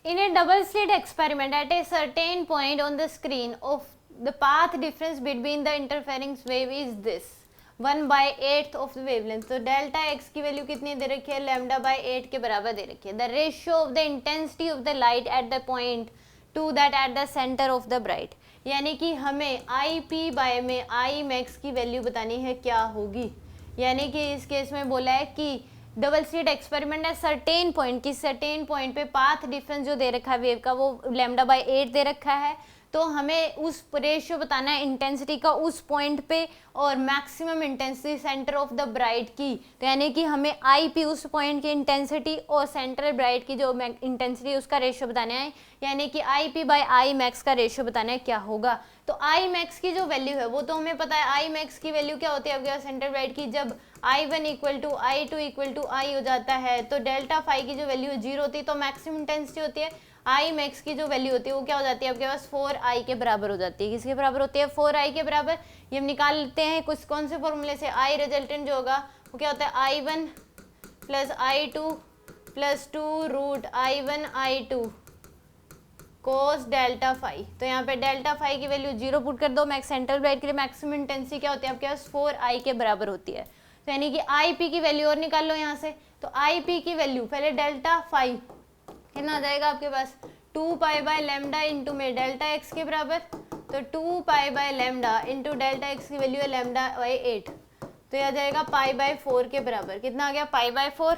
In a double slit experiment, at a certain point on the screen of the path difference between the interfering wave is this 1/8 of the wavelength. तो delta x की value कितनी दे रखी है, λ/8 के बराबर दे रखी है. The ratio of the intensity of the light at the point to that at the center of the bright. यानी कि हमें आई पी बाय में आई मैक्स की वैल्यू बतानी है क्या होगी. यानी कि इस केस में बोला है कि डबल स्लिट एक्सपेरिमेंट है सर्टेन पॉइंट की सर्टेन पॉइंट पे पाथ डिफरेंस जो दे रखा है वेव का वो λ/8 दे रखा है. तो हमें उस रेशियो बताना है इंटेंसिटी का उस पॉइंट पे और maximum intensity centre of the bright की. तो यानी कि हमें आई पी उस पॉइंट की इंटेंसिटी और सेंटर ब्राइट की जो इंटेंसिटी उसका रेशियो बताना है. यानी कि I P by I max का रेशियो बताना है क्या होगा. तो आई मैक्स की जो वैल्यू है वो तो हमें पता है. आई मैक्स की वैल्यू क्या होती है आपके पास सेंटर ब्राइट की, जब I1 equal to I2 equal to I हो जाता है तो डेल्टा फाई की जो वैल्यू है 0 होती है. तो मैक्सिमम इंटेंसिटी होती है. आई मैक्स की जो वैल्यू होती है वो क्या हो जाती है आपके पास 4i के बराबर हो जाती है. किसके बराबर होती है, 4i के बराबर. ये हम निकाल लेते हैं कुछ कौन से फॉर्मूले से. आई रिजल्टेंट जो होगा वो क्या होता है I1 plus I2 plus 2 root I1 I2 cos delta phi. तो यहाँ पे डेल्टा फाई की वैल्यू 0 पुट कर दो. मैक्स सेंट्रल ब्राइट के लिए मैक्सिमम इंटेंसिटी क्या होती है आपके पास 4i के बराबर होती है. तो यानी कि आई पी की वैल्यू और निकाल लो यहाँ से. तो आई पी की वैल्यू पहले डेल्टा फाई कितना आ जाएगा आपके पास 2 पाई बाय लैम्डा इंटू में डेल्टा एक्स के बराबर. तो 2 pi by lambda into delta x की वैल्यू है λ/8. तो यह आ जाएगा पाई बाय 4 के बराबर. कितना आ गया पाई बाय 4.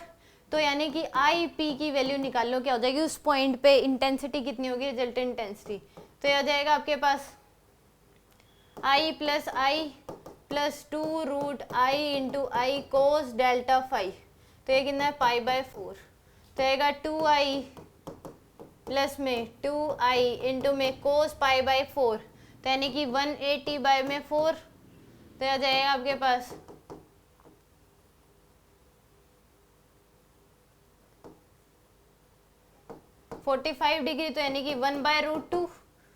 तो यानी कि आई पी की वैल्यू निकाल लो क्या हो जाएगी उस पॉइंट पे इंटेंसिटी कितनी होगी रिजल्टेंट इंटेंसिटी. तो यह आ जाएगा आपके पास I plus 2 root I into I cos delta phi. तो ये कितना है पाई बाय 4. तो आएगा 2i प्लस में 2i इंटू में कोस पाई बाय 4. तो यानी कि 180 बाय में 4. तो आ जाएगा आपके पास 45 डिग्री. तो यानी कि 1/√2.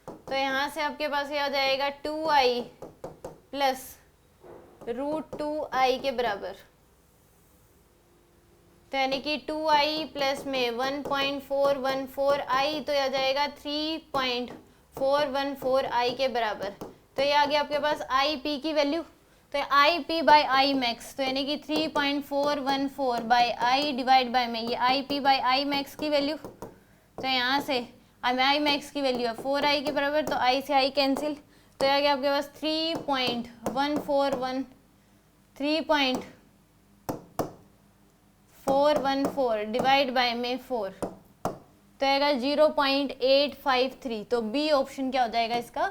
तो यहाँ से आपके पास ये आ जाएगा 2i प्लस √2i के बराबर. तो यानी कि 2i प्लस में 1.414i. तो यह आ जाएगा 3.414i के बराबर. तो ये आ गया आपके पास आई पी की वैल्यू. तो I P by I max. तो यानी कि 3.414 बाई आई डिवाइड बाई में ये I P by I max की वैल्यू. तो यहाँ से आई मैक्स की वैल्यू है 4i के बराबर. तो आई से आई कैंसिल. तो यह आ गया आपके पास 3.414 डिवाइड बाय में 4. तो आएगा 0.853. तो बी ऑप्शन क्या हो जाएगा इसका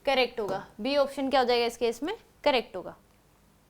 करेक्ट होगा. बी ऑप्शन क्या हो जाएगा इस केस में करेक्ट होगा.